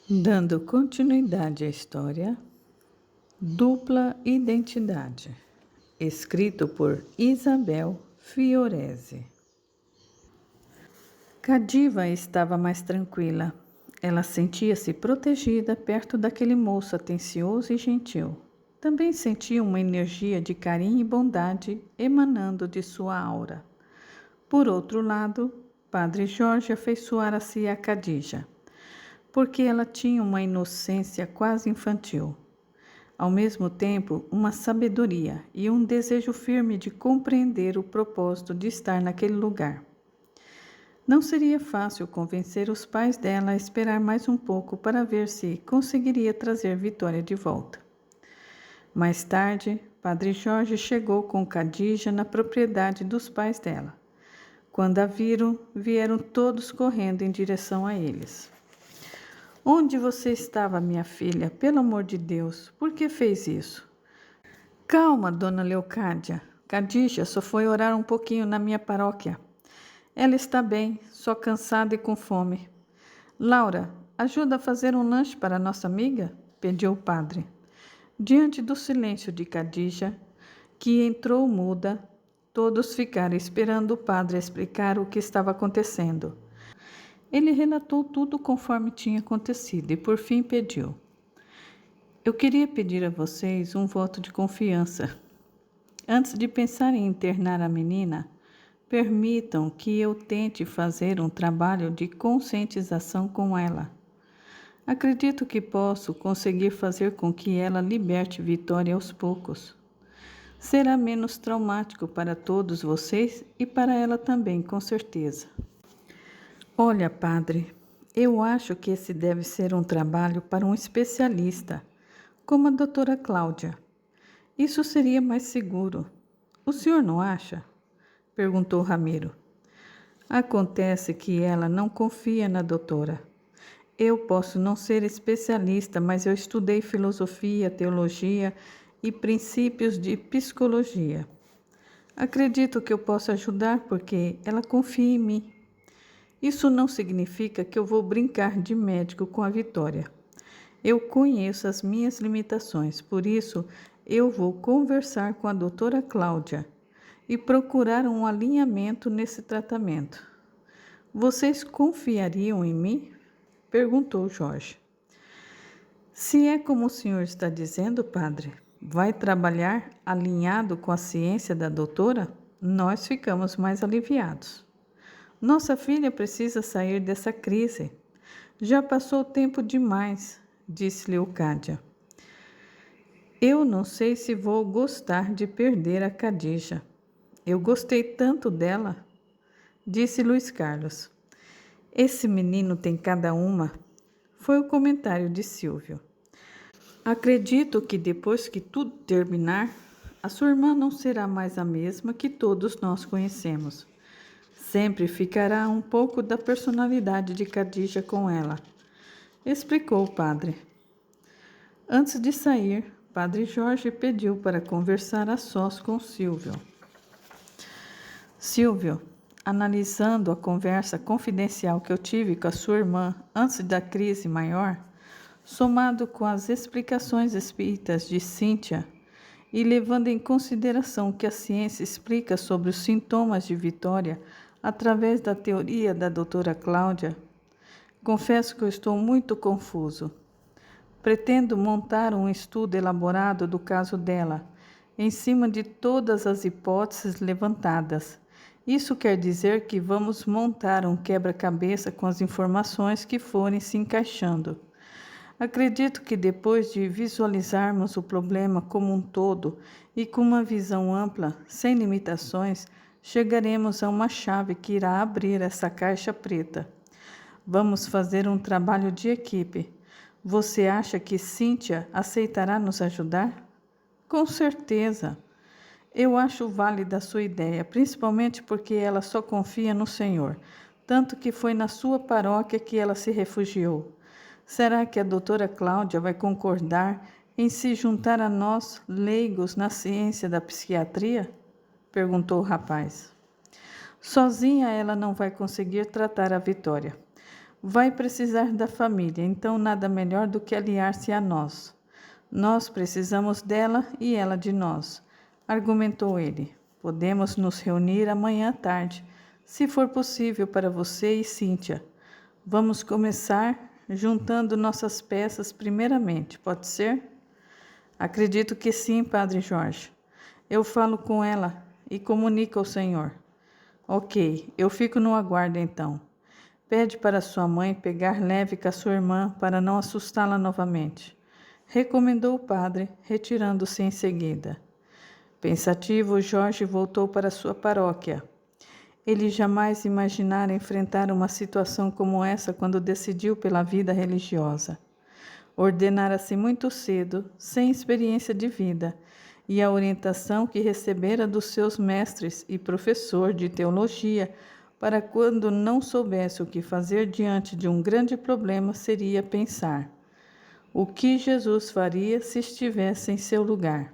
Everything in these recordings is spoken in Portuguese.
Dando continuidade à história, Dupla Identidade, escrito por Isabel Fiorese. Cadiva estava mais tranquila. Ela sentia-se protegida perto daquele moço atencioso e gentil. Também sentia uma energia de carinho e bondade emanando de sua aura. Por outro lado, Padre Jorge afeiçoara-se a Khadija, porque ela tinha uma inocência quase infantil. Ao mesmo tempo, uma sabedoria e um desejo firme de compreender o propósito de estar naquele lugar. Não seria fácil convencer os pais dela a esperar mais um pouco para ver se conseguiria trazer Vitória de volta. Mais tarde, Padre Jorge chegou com Khadija na propriedade dos pais dela. Quando a viram, vieram todos correndo em direção a eles. Onde você estava, minha filha? Pelo amor de Deus, por que fez isso? Calma, dona Leocádia. Khadija só foi orar um pouquinho na minha paróquia. Ela está bem, só cansada e com fome. Laura, ajuda a fazer um lanche para nossa amiga? Pediu o padre. Diante do silêncio de Khadija, que entrou muda, todos ficaram esperando o padre explicar o que estava acontecendo. Ele relatou tudo conforme tinha acontecido e por fim pediu. Eu queria pedir a vocês um voto de confiança. Antes de pensar em internar a menina, permitam que eu tente fazer um trabalho de conscientização com ela. Acredito que posso conseguir fazer com que ela liberte Vitória aos poucos. Será menos traumático para todos vocês e para ela também, com certeza. Olha, padre, eu acho que esse deve ser um trabalho para um especialista, como a doutora Cláudia. Isso seria mais seguro. O senhor não acha? Perguntou Ramiro. Acontece que ela não confia na doutora. Eu posso não ser especialista, mas eu estudei filosofia, teologia e princípios de psicologia. Acredito que eu posso ajudar porque ela confia em mim. Isso não significa que eu vou brincar de médico com a Vitória. Eu conheço as minhas limitações, por isso eu vou conversar com a doutora Cláudia e procurar um alinhamento nesse tratamento. Vocês confiariam em mim? Perguntou Jorge. Se é como o senhor está dizendo, padre, vai trabalhar alinhado com a ciência da doutora? Nós ficamos mais aliviados. Nossa filha precisa sair dessa crise. Já passou tempo demais, disse Leocádia. Eu não sei se vou gostar de perder a Khadija. Eu gostei tanto dela, disse Luiz Carlos. Esse menino tem cada uma, foi o comentário de Silvio. Acredito que depois que tudo terminar, a sua irmã não será mais a mesma que todos nós conhecemos. Sempre ficará um pouco da personalidade de Khadija com ela, explicou o padre. Antes de sair, Padre Jorge pediu para conversar a sós com Silvio. Silvio, analisando a conversa confidencial que eu tive com a sua irmã antes da crise maior, somado com as explicações espíritas de Cíntia e levando em consideração o que a ciência explica sobre os sintomas de Vitória através da teoria da doutora Cláudia, confesso que eu estou muito confuso. Pretendo montar um estudo elaborado do caso dela, em cima de todas as hipóteses levantadas. Isso quer dizer que vamos montar um quebra-cabeça com as informações que forem se encaixando. Acredito que depois de visualizarmos o problema como um todo e com uma visão ampla, sem limitações, chegaremos a uma chave que irá abrir essa caixa preta. Vamos fazer um trabalho de equipe. Você acha que Cíntia aceitará nos ajudar? Com certeza. Eu acho válida a sua ideia, principalmente porque ela só confia no Senhor, tanto que foi na sua paróquia que ela se refugiou. Será que a doutora Cláudia vai concordar em se juntar a nós, leigos na ciência da psiquiatria? Perguntou o rapaz. Sozinha ela não vai conseguir tratar a Vitória, vai precisar da família, então nada melhor do que aliar-se a nós. Nós precisamos dela e ela de nós, argumentou ele. Podemos nos reunir amanhã à tarde, se for possível para você e Cíntia. Vamos começar juntando nossas peças primeiramente, pode ser? Acredito que sim, Padre Jorge. Eu falo com ela e comunico ao Senhor. Ok, eu fico no aguardo então. Pede para sua mãe pegar leve com a sua irmã para não assustá-la novamente. Recomendou o padre, retirando-se em seguida. Pensativo, Jorge voltou para sua paróquia. Ele jamais imaginara enfrentar uma situação como essa quando decidiu pela vida religiosa. Ordenara-se muito cedo, sem experiência de vida, e a orientação que recebera dos seus mestres e professor de teologia para quando não soubesse o que fazer diante de um grande problema seria pensar: o que Jesus faria se estivesse em seu lugar?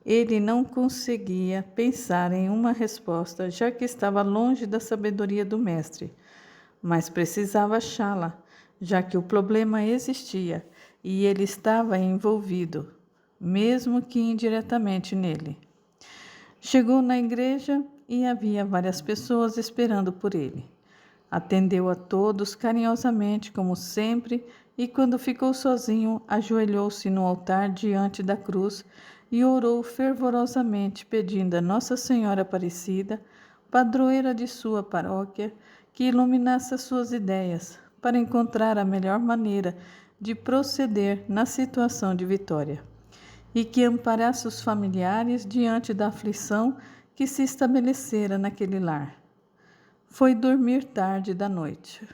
Ele não conseguia pensar em uma resposta, já que estava longe da sabedoria do mestre, mas precisava achá-la, já que o problema existia e ele estava envolvido, mesmo que indiretamente nele. Chegou na igreja e havia várias pessoas esperando por ele. Atendeu a todos carinhosamente, como sempre, e quando ficou sozinho, ajoelhou-se no altar diante da cruz e orou fervorosamente, pedindo a Nossa Senhora Aparecida, padroeira de sua paróquia, que iluminasse as suas ideias para encontrar a melhor maneira de proceder na situação de Vitória, e que amparasse os familiares diante da aflição que se estabelecera naquele lar. Foi dormir tarde da noite.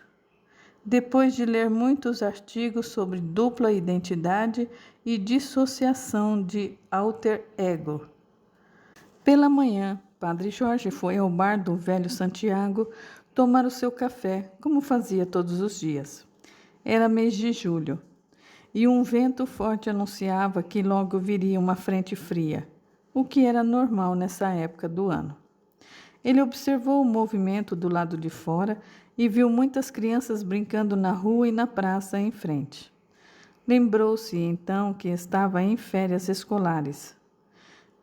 Depois de ler muitos artigos sobre dupla identidade e dissociação de alter ego. Pela manhã, Padre Jorge foi ao bar do velho Santiago tomar o seu café, como fazia todos os dias. Era mês de julho, e um vento forte anunciava que logo viria uma frente fria, o que era normal nessa época do ano. Ele observou o movimento do lado de fora e viu muitas crianças brincando na rua e na praça em frente. Lembrou-se então que estava em férias escolares.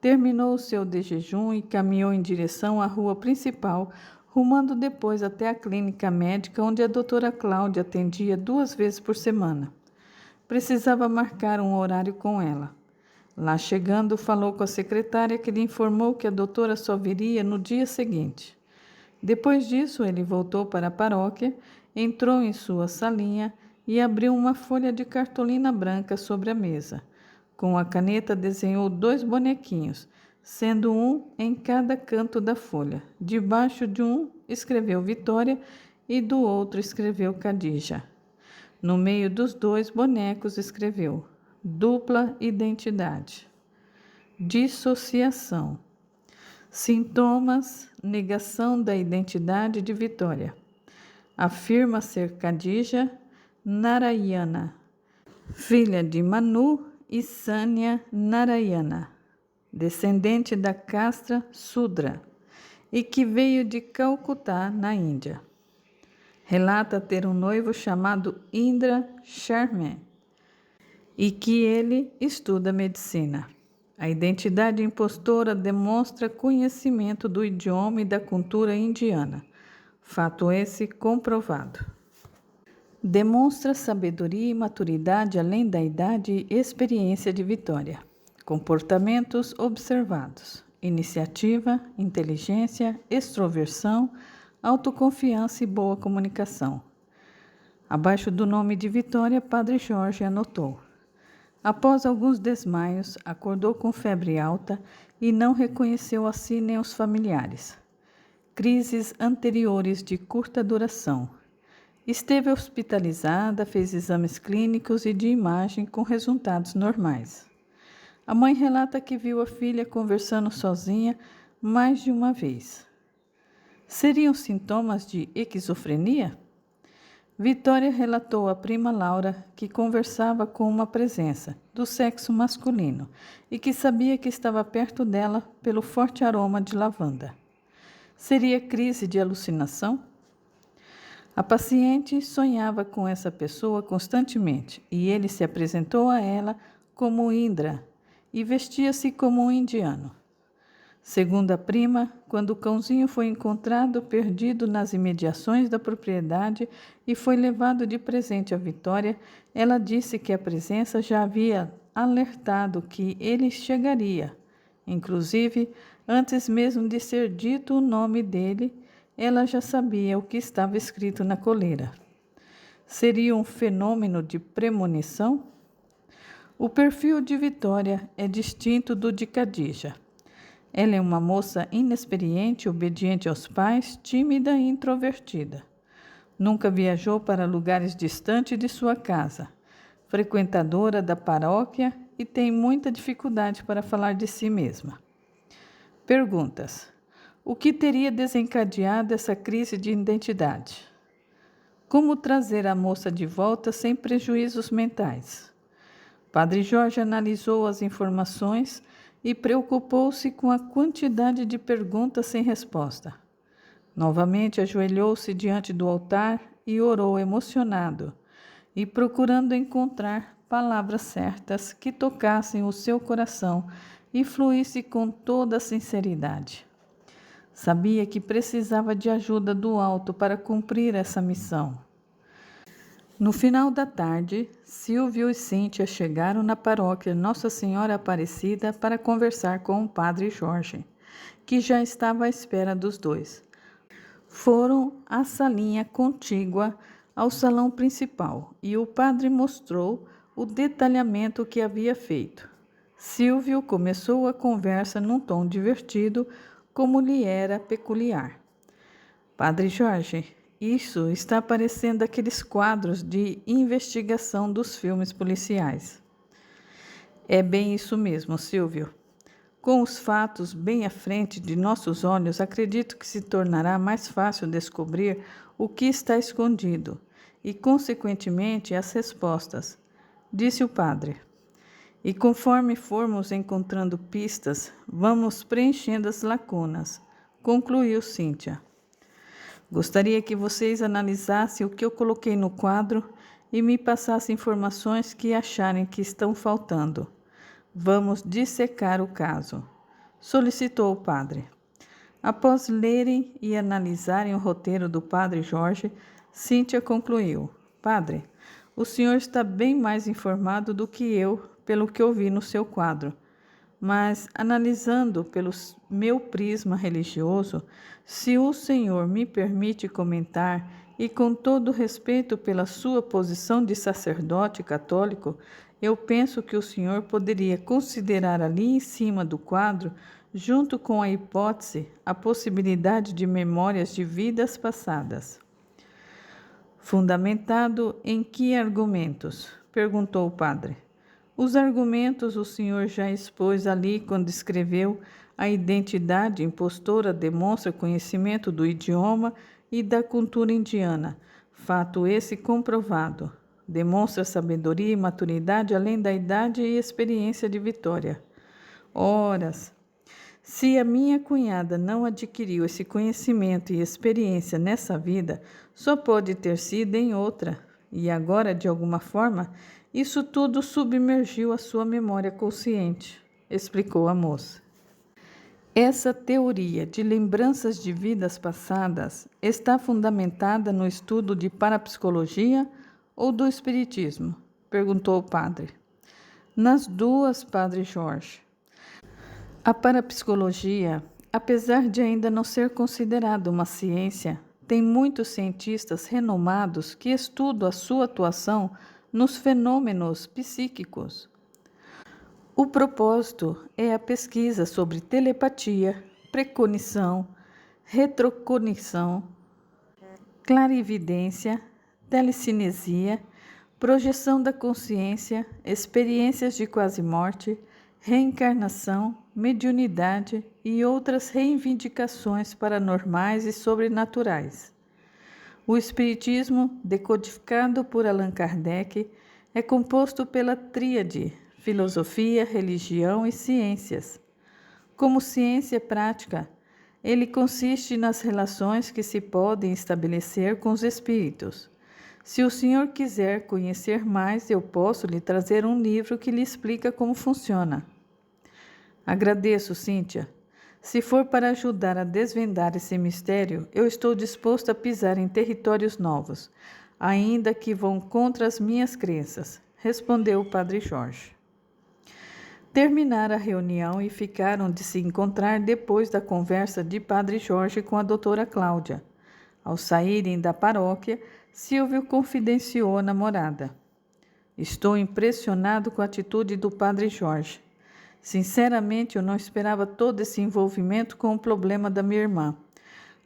Terminou o seu de jejum e caminhou em direção à rua principal, rumando depois até a clínica médica onde a doutora Cláudia atendia 2 vezes por semana. Precisava marcar um horário com ela. Lá chegando, falou com a secretária, que lhe informou que a doutora só viria no dia seguinte. Depois disso, ele voltou para a paróquia, entrou em sua salinha e abriu uma folha de cartolina branca sobre a mesa. Com a caneta desenhou 2 bonequinhos, sendo um em cada canto da folha. Debaixo de um escreveu Vitória e do outro escreveu Cadija. No meio dos 2 bonecos escreveu dupla identidade, dissociação, sintomas, negação da identidade de Vitória. Afirma ser Cadija Narayana, filha de Manu e Sânia Narayana, descendente da casta Sudra, e que veio de Calcutá, na Índia. Relata ter um noivo chamado Indra Sharma e que ele estuda medicina. A identidade impostora demonstra conhecimento do idioma e da cultura indiana. Fato esse comprovado. Demonstra sabedoria e maturidade além da idade e experiência de Vitória. Comportamentos observados: iniciativa, inteligência, extroversão, autoconfiança e boa comunicação. Abaixo do nome de Vitória, Padre Jorge anotou: após alguns desmaios, acordou com febre alta e não reconheceu a si nem os familiares. Crises anteriores de curta duração. Esteve hospitalizada, fez exames clínicos e de imagem com resultados normais. A mãe relata que viu a filha conversando sozinha mais de uma vez. Seriam sintomas de esquizofrenia? Vitória relatou à prima Laura que conversava com uma presença do sexo masculino e que sabia que estava perto dela pelo forte aroma de lavanda. Seria crise de alucinação? A paciente sonhava com essa pessoa constantemente e ele se apresentou a ela como Indra e vestia-se como um indiano. Segundo a prima, quando o cãozinho foi encontrado perdido nas imediações da propriedade e foi levado de presente à Vitória, ela disse que a presença já havia alertado que ele chegaria. Inclusive, antes mesmo de ser dito o nome dele, ela já sabia o que estava escrito na coleira. Seria um fenômeno de premonição? O perfil de Vitória é distinto do de Khadija. Ela é uma moça inexperiente, obediente aos pais, tímida e introvertida. Nunca viajou para lugares distantes de sua casa. Frequentadora da paróquia e tem muita dificuldade para falar de si mesma. Perguntas: o que teria desencadeado essa crise de identidade? Como trazer a moça de volta sem prejuízos mentais? Padre Jorge analisou as informações e preocupou-se com a quantidade de perguntas sem resposta. Novamente ajoelhou-se diante do altar e orou emocionado, e procurando encontrar palavras certas que tocassem o seu coração e fluísse com toda a sinceridade. Sabia que precisava de ajuda do alto para cumprir essa missão. No final da tarde, Silvio e Cíntia chegaram na paróquia Nossa Senhora Aparecida para conversar com o padre Jorge, que já estava à espera dos dois. Foram à salinha contígua ao salão principal e o padre mostrou o detalhamento que havia feito. Silvio começou a conversa num tom divertido, como lhe era peculiar. Padre Jorge, isso está parecendo aqueles quadros de investigação dos filmes policiais. É bem isso mesmo, Silvio. Com os fatos bem à frente de nossos olhos, acredito que se tornará mais fácil descobrir o que está escondido e, consequentemente, as respostas, disse o padre. E conforme formos encontrando pistas, vamos preenchendo as lacunas, concluiu Cíntia. Gostaria que vocês analisassem o que eu coloquei no quadro e me passassem informações que acharem que estão faltando. Vamos dissecar o caso, solicitou o padre. Após lerem e analisarem o roteiro do padre Jorge, Cíntia concluiu: Padre, o senhor está bem mais informado do que eu, pelo que eu vi no seu quadro. Mas, analisando pelo meu prisma religioso, se o senhor me permite comentar, e com todo respeito pela sua posição de sacerdote católico, eu penso que o senhor poderia considerar ali em cima do quadro, junto com a hipótese, a possibilidade de memórias de vidas passadas. Fundamentado em que argumentos? Perguntou o padre. Os argumentos o senhor já expôs ali quando escreveu: a identidade impostora demonstra conhecimento do idioma e da cultura indiana. Fato esse comprovado. Demonstra sabedoria e maturidade além da idade e experiência de Vitória. Horas. Se a minha cunhada não adquiriu esse conhecimento e experiência nessa vida, só pode ter sido em outra. E agora, de alguma forma, isso tudo submergiu a sua memória consciente, explicou a moça. Essa teoria de lembranças de vidas passadas está fundamentada no estudo de parapsicologia ou do espiritismo? Perguntou o padre. Nas duas, padre Jorge. A parapsicologia, apesar de ainda não ser considerada uma ciência, tem muitos cientistas renomados que estudam a sua atuação nos fenômenos psíquicos. O propósito é a pesquisa sobre telepatia, precognição, retrocognição, clarividência, telecinesia, projeção da consciência, experiências de quase-morte, reencarnação, mediunidade e outras reivindicações paranormais e sobrenaturais. O Espiritismo, decodificado por Allan Kardec, é composto pela tríade filosofia, religião e ciências. Como ciência prática, Ele consiste nas relações que se podem estabelecer com os espíritos. Se o senhor quiser conhecer mais, eu posso lhe trazer um livro que lhe explica como funciona. Agradeço, Cíntia. Se for para ajudar a desvendar esse mistério, eu estou disposto a pisar em territórios novos, ainda que vão contra as minhas crenças, respondeu o padre Jorge. Terminaram a reunião e ficaram de se encontrar depois da conversa de padre Jorge com a doutora Cláudia. Ao saírem da paróquia, Silvio confidenciou à namorada. Estou impressionado com a atitude do padre Jorge. Sinceramente, eu não esperava todo esse envolvimento com o problema da minha irmã.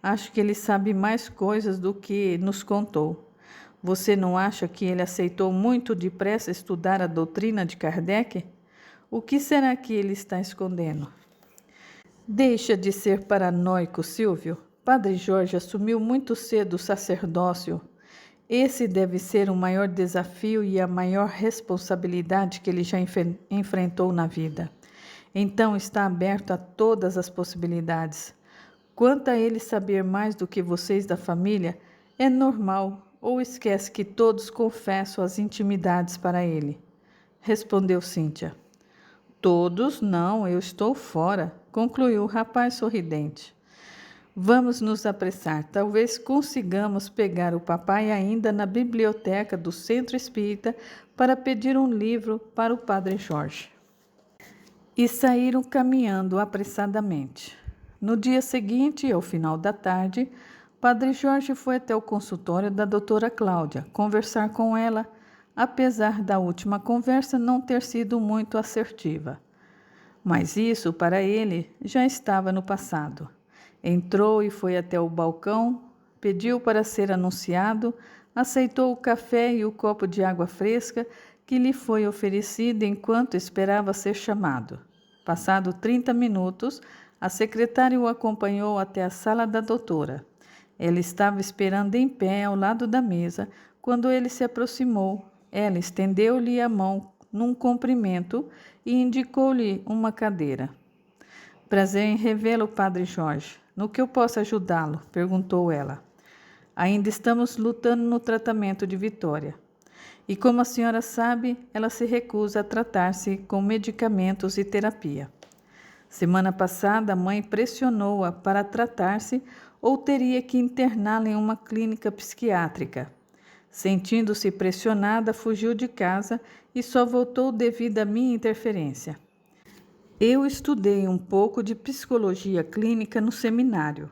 Acho que ele sabe mais coisas do que nos contou. Você não acha que ele aceitou muito depressa estudar a doutrina de Kardec? O que será que ele está escondendo? Deixa de ser paranoico, Silvio. Padre Jorge assumiu muito cedo o sacerdócio. Esse deve ser o maior desafio e a maior responsabilidade que ele já enfrentou na vida. Então está aberto a todas as possibilidades. Quanto a ele saber mais do que vocês da família, é normal, ou esquece que todos confessam as intimidades para ele? Respondeu Cíntia. Todos não, eu estou fora, concluiu o rapaz sorridente. Vamos nos apressar, talvez consigamos pegar o papai ainda na biblioteca do Centro Espírita para pedir um livro para o padre Jorge. E saíram caminhando apressadamente. No dia seguinte, ao final da tarde, padre Jorge foi até o consultório da doutora Cláudia conversar com ela, apesar da última conversa não ter sido muito assertiva. Mas isso, para ele, já estava no passado. Entrou e foi até o balcão, pediu para ser anunciado, aceitou o café e o copo de água fresca que lhe foi oferecido enquanto esperava ser chamado. Passado 30 minutos, a secretária o acompanhou até a sala da doutora. Ela estava esperando em pé ao lado da mesa quando ele se aproximou. Ela estendeu-lhe a mão num cumprimento e indicou-lhe uma cadeira. Prazer em revê-lo, padre Jorge. No que eu posso ajudá-lo? Perguntou ela. Ainda estamos lutando no tratamento de Vitória. E como a senhora sabe, ela se recusa a tratar-se com medicamentos e terapia. Semana passada, a mãe pressionou-a para tratar-se ou teria que interná-la em uma clínica psiquiátrica. Sentindo-se pressionada, fugiu de casa e só voltou devido à minha interferência. Eu estudei um pouco de psicologia clínica no seminário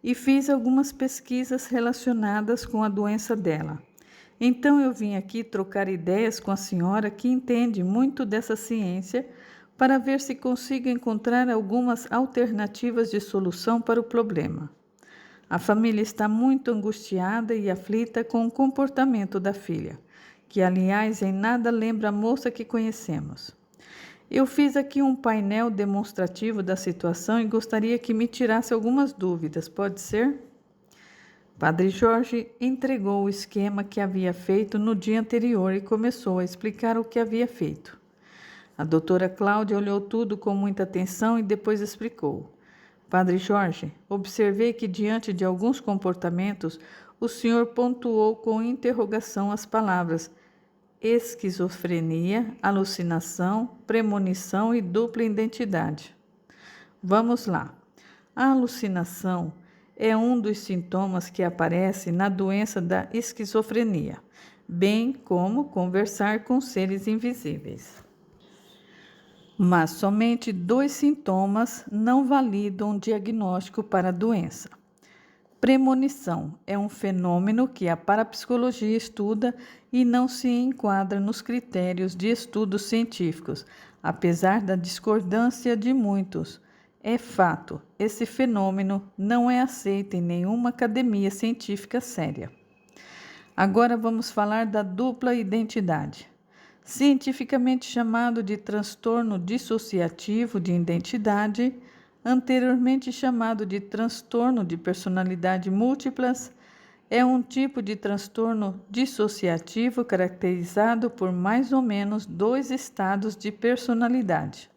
e fiz algumas pesquisas relacionadas com a doença dela. Então eu vim aqui trocar ideias com a senhora que entende muito dessa ciência para ver se consigo encontrar algumas alternativas de solução para o problema. A família está muito angustiada e aflita com o comportamento da filha, que aliás em nada lembra a moça que conhecemos. Eu fiz aqui um painel demonstrativo da situação e gostaria que me tirasse algumas dúvidas, pode ser? Padre Jorge entregou o esquema que havia feito no dia anterior e começou a explicar o que havia feito. A doutora Cláudia olhou tudo com muita atenção e depois explicou. Padre Jorge, observei que diante de alguns comportamentos, o senhor pontuou com interrogação as palavras esquizofrenia, alucinação, premonição e dupla identidade. Vamos lá. A alucinação é um dos sintomas que aparece na doença da esquizofrenia, bem como conversar com seres invisíveis. Mas somente 2 sintomas não validam um diagnóstico para a doença. Premonição é um fenômeno que a parapsicologia estuda e não se enquadra nos critérios de estudos científicos, apesar da discordância de muitos. É fato, esse fenômeno não é aceito em nenhuma academia científica séria. Agora vamos falar da dupla identidade. Cientificamente chamado de transtorno dissociativo de identidade, anteriormente chamado de transtorno de personalidade múltiplas, é um tipo de transtorno dissociativo caracterizado por mais ou menos 2 estados de personalidade,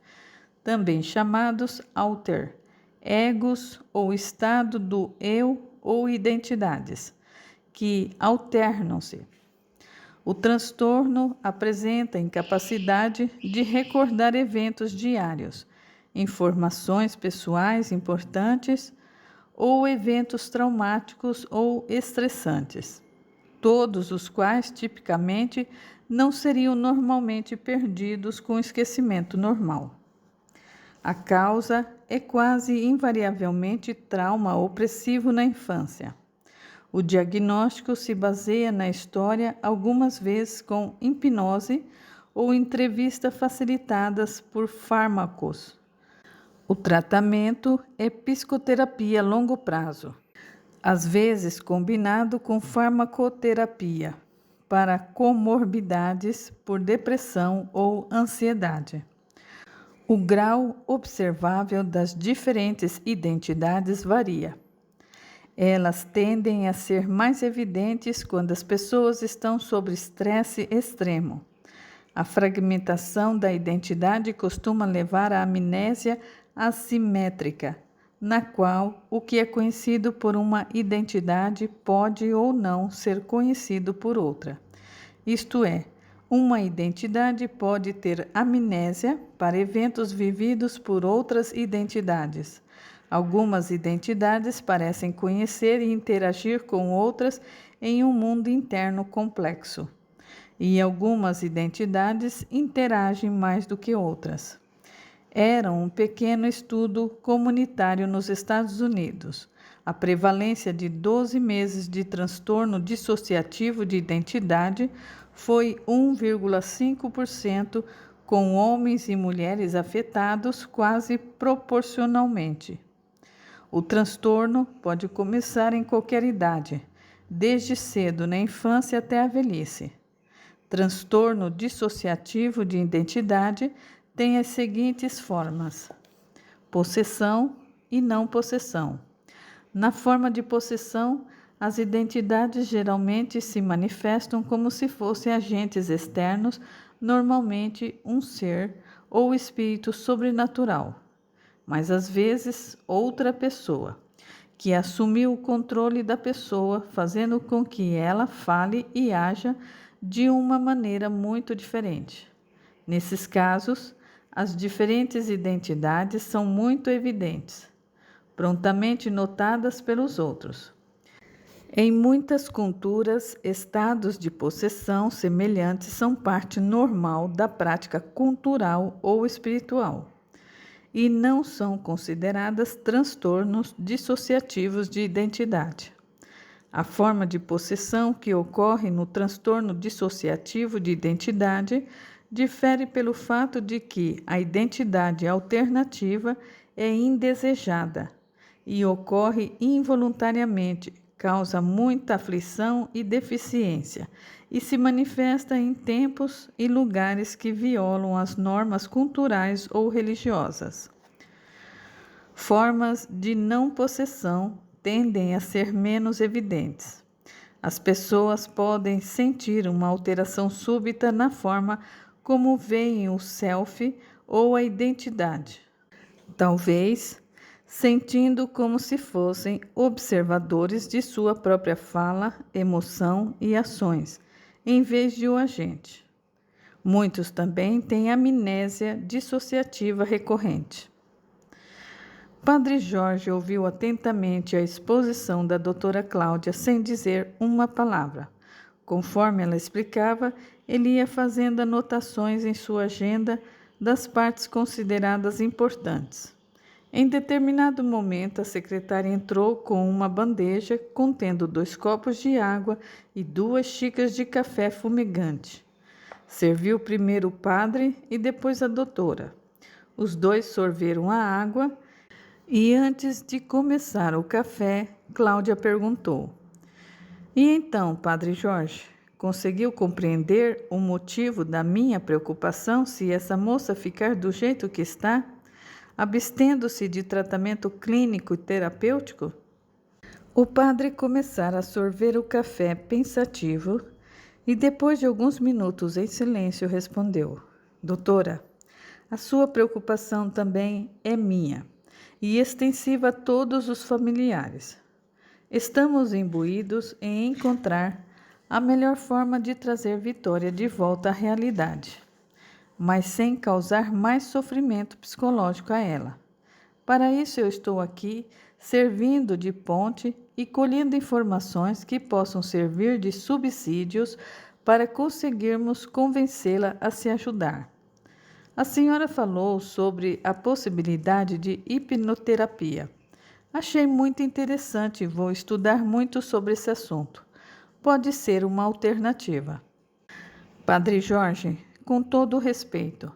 também chamados alter, egos ou estado do eu ou identidades, que alternam-se. O transtorno apresenta incapacidade de recordar eventos diários, informações pessoais importantes ou eventos traumáticos ou estressantes, todos os quais tipicamente não seriam normalmente perdidos com esquecimento normal. A causa é quase invariavelmente trauma opressivo na infância. O diagnóstico se baseia na história, algumas vezes com hipnose ou entrevista facilitadas por fármacos. O tratamento é psicoterapia a longo prazo, às vezes combinado com farmacoterapia, para comorbidades por depressão ou ansiedade. O grau observável das diferentes identidades varia. Elas tendem a ser mais evidentes quando as pessoas estão sob estresse extremo. A fragmentação da identidade costuma levar à amnésia assimétrica, na qual o que é conhecido por uma identidade pode ou não ser conhecido por outra. Isto é, uma identidade pode ter amnésia para eventos vividos por outras identidades. Algumas identidades parecem conhecer e interagir com outras em um mundo interno complexo, e algumas identidades interagem mais do que outras. Era um pequeno estudo comunitário nos Estados Unidos. A prevalência de 12 meses de transtorno dissociativo de identidade foi 1,5%, com homens e mulheres afetados quase proporcionalmente. O transtorno pode começar em qualquer idade, desde cedo na infância até a velhice. Transtorno dissociativo de identidade tem as seguintes formas: possessão e não possessão. Na forma de possessão, as identidades geralmente se manifestam como se fossem agentes externos, normalmente um ser ou espírito sobrenatural, mas às vezes outra pessoa, que assumiu o controle da pessoa, fazendo com que ela fale e haja de uma maneira muito diferente. Nesses casos, as diferentes identidades são muito evidentes, prontamente notadas pelos outros. Em muitas culturas, estados de possessão semelhantes são parte normal da prática cultural ou espiritual e não são consideradas transtornos dissociativos de identidade. A forma de possessão que ocorre no transtorno dissociativo de identidade difere pelo fato de que a identidade alternativa é indesejada e ocorre involuntariamente, causa muita aflição e deficiência e se manifesta em tempos e lugares que violam as normas culturais ou religiosas. Formas de não possessão tendem a ser menos evidentes. As pessoas podem sentir uma alteração súbita na forma como veem o self ou a identidade. Talvez sentindo como se fossem observadores de sua própria fala, emoção e ações, em vez de o agente. Muitos também têm amnésia dissociativa recorrente. Padre Jorge ouviu atentamente a exposição da doutora Cláudia sem dizer uma palavra. Conforme ela explicava, ele ia fazendo anotações em sua agenda das partes consideradas importantes. Em determinado momento, a secretária entrou com uma bandeja contendo 2 copos de água e 2 xícaras de café fumegante. Serviu primeiro o padre e depois a doutora. Os 2 sorveram a água e, antes de começar o café, Cláudia perguntou: "E então, Padre Jorge, conseguiu compreender o motivo da minha preocupação se essa moça ficar do jeito que está, abstendo-se de tratamento clínico e terapêutico?" O padre começara a sorver o café pensativo e, depois de alguns minutos em silêncio, respondeu: "Doutora, a sua preocupação também é minha. e extensiva a todos os familiares. Estamos imbuídos em encontrar a melhor forma de trazer Vitória de volta à realidade, mas sem causar mais sofrimento psicológico a ela. Para isso eu estou aqui, servindo de ponte e colhendo informações que possam servir de subsídios para conseguirmos convencê-la a se ajudar. A senhora falou sobre a possibilidade de hipnoterapia. Achei muito interessante e vou estudar muito sobre esse assunto. Pode ser uma alternativa. Padre Jorge, com todo o respeito,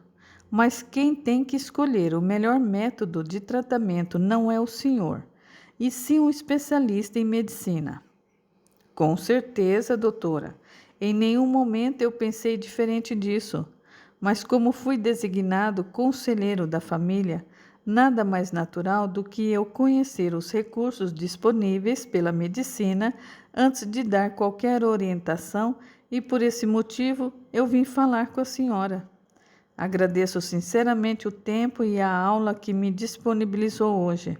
mas quem tem que escolher o melhor método de tratamento não é o senhor, e sim um especialista em medicina. Com certeza, doutora. Em nenhum momento eu pensei diferente disso, mas como fui designado conselheiro da família, nada mais natural do que eu conhecer os recursos disponíveis pela medicina antes de dar qualquer orientação e por esse motivo eu vim falar com a senhora. Agradeço sinceramente o tempo e a aula que me disponibilizou hoje.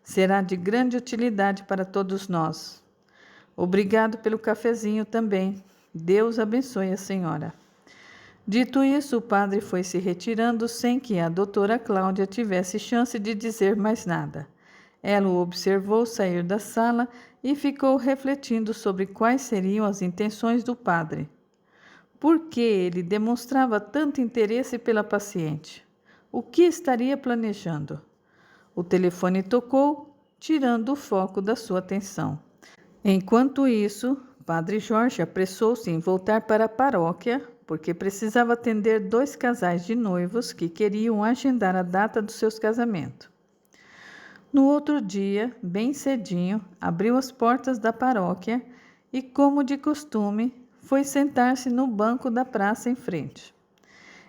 Será de grande utilidade para todos nós. Obrigado pelo cafezinho também. Deus abençoe a senhora. Dito isso, o padre foi se retirando sem que a doutora Cláudia tivesse chance de dizer mais nada. Ela o observou sair da sala e ficou refletindo sobre quais seriam as intenções do padre. Por que ele demonstrava tanto interesse pela paciente? O que estaria planejando? O telefone tocou, tirando o foco da sua atenção. Enquanto isso, Padre Jorge apressou-se em voltar para a paróquia, porque precisava atender 2 casais de noivos que queriam agendar a data dos seus casamentos. No outro dia, bem cedinho, abriu as portas da paróquia e, como de costume, foi sentar-se no banco da praça em frente.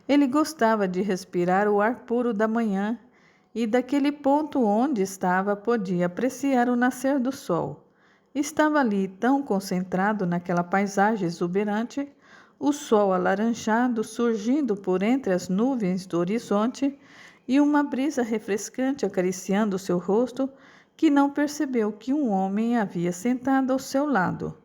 Ele gostava de respirar o ar puro da manhã e daquele ponto onde estava podia apreciar o nascer do sol. Estava ali tão concentrado naquela paisagem exuberante, o sol alaranjado surgindo por entre as nuvens do horizonte e uma brisa refrescante acariciando seu rosto, que não percebeu que um homem havia sentado ao seu lado.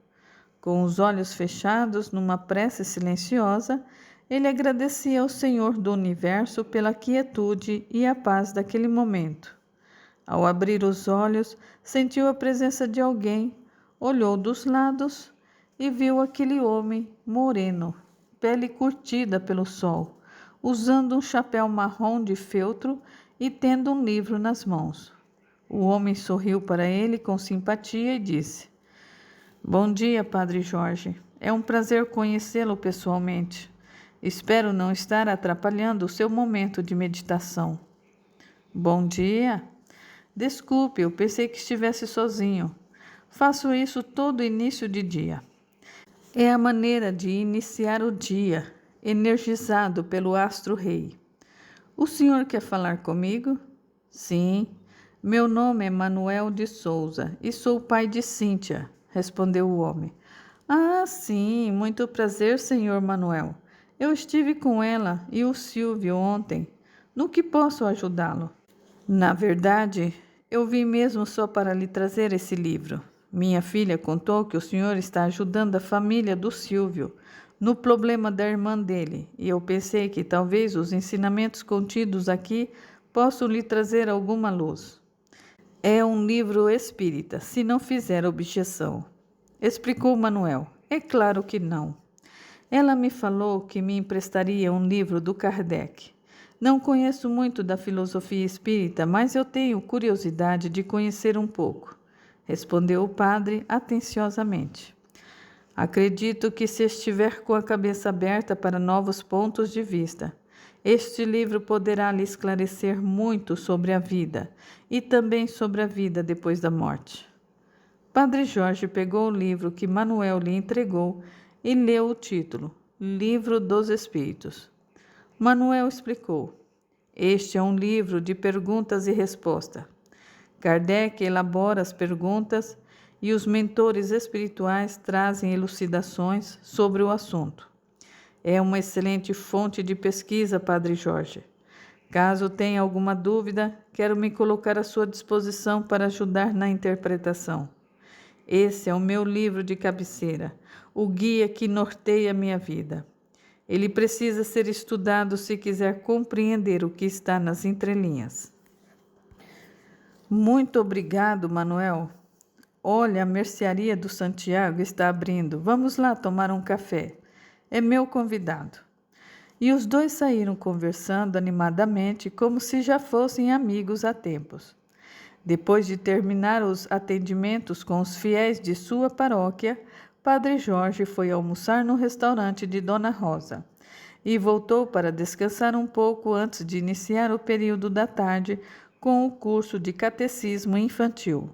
Com os olhos fechados numa prece silenciosa, ele agradecia ao Senhor do Universo pela quietude e a paz daquele momento. Ao abrir os olhos, sentiu a presença de alguém, olhou dos lados e viu aquele homem moreno, pele curtida pelo sol, usando um chapéu marrom de feltro e tendo um livro nas mãos. O homem sorriu para ele com simpatia e disse: Bom dia, Padre Jorge. É um prazer conhecê-lo pessoalmente. Espero não estar atrapalhando o seu momento de meditação. Bom dia. Desculpe, eu pensei que estivesse sozinho. Faço isso todo início de dia. É a maneira de iniciar o dia, energizado pelo astro-rei. O senhor quer falar comigo? Sim. Meu nome é Manuel de Souza e sou pai de Cíntia, respondeu o homem. Ah, sim, muito prazer, senhor Manuel. Eu estive com ela e o Silvio ontem. No que posso ajudá-lo? Na verdade, eu vim mesmo só para lhe trazer esse livro. Minha filha contou que o senhor está ajudando a família do Silvio no problema da irmã dele, e eu pensei que talvez os ensinamentos contidos aqui possam lhe trazer alguma luz. É um livro espírita, se não fizer objeção, explicou Manuel. É claro que não. Ela me falou que me emprestaria um livro do Kardec. Não conheço muito da filosofia espírita, mas eu tenho curiosidade de conhecer um pouco, respondeu o padre atenciosamente. Acredito que se estiver com a cabeça aberta para novos pontos de vista, este livro poderá lhe esclarecer muito sobre a vida e também sobre a vida depois da morte. Padre Jorge pegou o livro que Manuel lhe entregou e leu o título, Livro dos Espíritos. Manuel explicou: Este é um livro de perguntas e respostas. Kardec elabora as perguntas e os mentores espirituais trazem elucidações sobre o assunto. É uma excelente fonte de pesquisa, Padre Jorge. Caso tenha alguma dúvida, quero me colocar à sua disposição para ajudar na interpretação. Esse é o meu livro de cabeceira, o guia que norteia minha vida. Ele precisa ser estudado se quiser compreender o que está nas entrelinhas. Muito obrigado, Manuel. Olha, a mercearia do Santiago está abrindo. Vamos lá tomar um café. É meu convidado. E os dois saíram conversando animadamente, como se já fossem amigos há tempos. Depois de terminar os atendimentos com os fiéis de sua paróquia, Padre Jorge foi almoçar no restaurante de Dona Rosa e voltou para descansar um pouco antes de iniciar o período da tarde com o curso de catecismo infantil.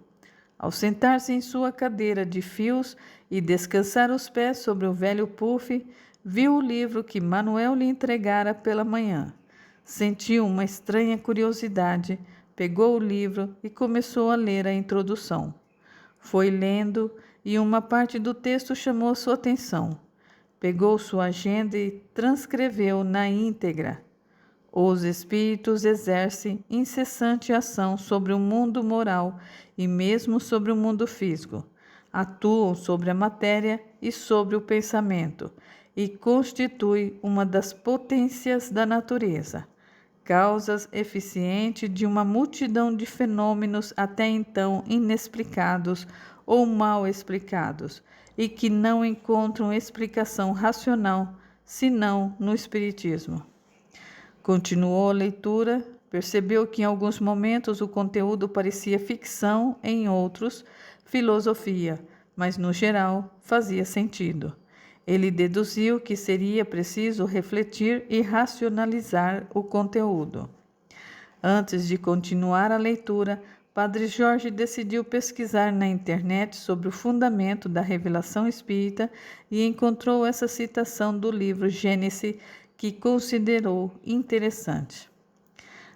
Ao sentar-se em sua cadeira de fios e descansar os pés sobre o velho puff, viu o livro que Manuel lhe entregara pela manhã. Sentiu uma estranha curiosidade, pegou o livro e começou a ler a introdução. Foi lendo e uma parte do texto chamou sua atenção. Pegou sua agenda e transcreveu na íntegra. Os espíritos exercem incessante ação sobre o mundo moral e mesmo sobre o mundo físico. Atuam sobre a matéria e sobre o pensamento e constituem uma das potências da natureza, causas eficientes de uma multidão de fenômenos até então inexplicados ou mal explicados e que não encontram explicação racional senão no Espiritismo. Continuou a leitura, percebeu que em alguns momentos o conteúdo parecia ficção, em outros, filosofia, mas no geral fazia sentido. Ele deduziu que seria preciso refletir e racionalizar o conteúdo. Antes de continuar a leitura, Padre Jorge decidiu pesquisar na internet sobre o fundamento da revelação espírita e encontrou essa citação do livro Gênesis, que considerou interessante.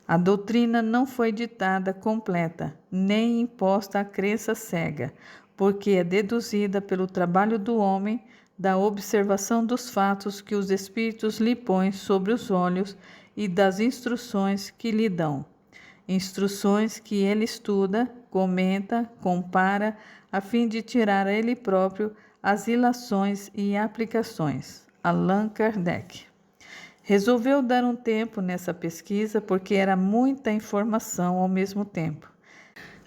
A doutrina não foi ditada completa, nem imposta à crença cega, porque é deduzida pelo trabalho do homem, da observação dos fatos que os espíritos lhe põem sobre os olhos e das instruções que lhe dão. Instruções que ele estuda, comenta, compara, a fim de tirar a ele próprio as ilações e aplicações. Allan Kardec. Resolveu dar um tempo nessa pesquisa porque era muita informação ao mesmo tempo.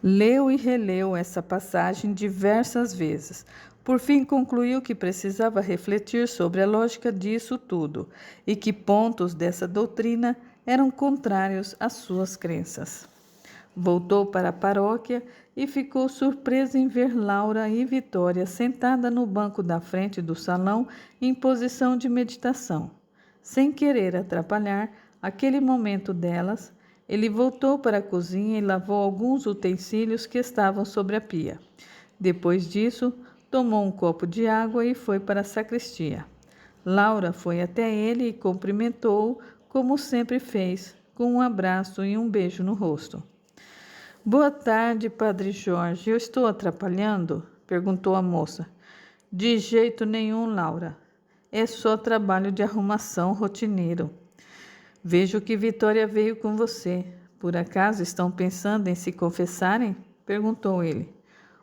Leu e releu essa passagem diversas vezes. Por fim, concluiu que precisava refletir sobre a lógica disso tudo e que pontos dessa doutrina eram contrários às suas crenças. Voltou para a paróquia e ficou surpreso em ver Laura e Vitória sentada no banco da frente do salão em posição de meditação. Sem querer atrapalhar aquele momento delas, ele voltou para a cozinha e lavou alguns utensílios que estavam sobre a pia. Depois disso, tomou um copo de água e foi para a sacristia. Laura foi até ele e cumprimentou-o, como sempre fez, com um abraço e um beijo no rosto. Boa tarde, Padre Jorge. Eu estou atrapalhando? Perguntou a moça. De jeito nenhum, Laura. É só trabalho de arrumação rotineiro. Vejo que Vitória veio com você. Por acaso estão pensando em se confessarem? Perguntou ele.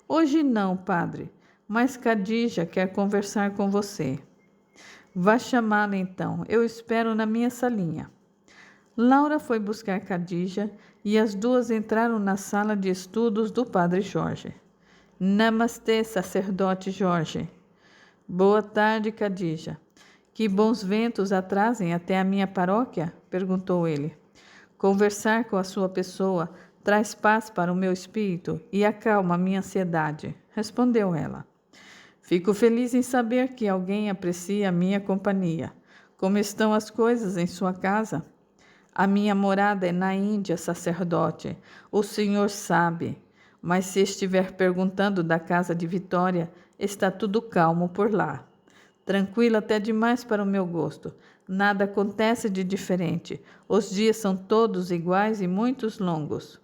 Hoje não, padre, mas Khadija quer conversar com você. Vá chamá-la então, eu espero na minha salinha. Laura foi buscar Khadija e as duas entraram na sala de estudos do Padre Jorge. Namastê, sacerdote Jorge. Boa tarde, Khadija. Que bons ventos a trazem até a minha paróquia? Perguntou ele. Conversar com a sua pessoa traz paz para o meu espírito e acalma a minha ansiedade, respondeu ela. Fico feliz em saber que alguém aprecia a minha companhia. Como estão as coisas em sua casa? A minha morada é na Índia, sacerdote. O senhor sabe. Mas se estiver perguntando da casa de Vitória, está tudo calmo por lá. Tranquilo até demais para o meu gosto. Nada acontece de diferente. Os dias são todos iguais e muitos longos.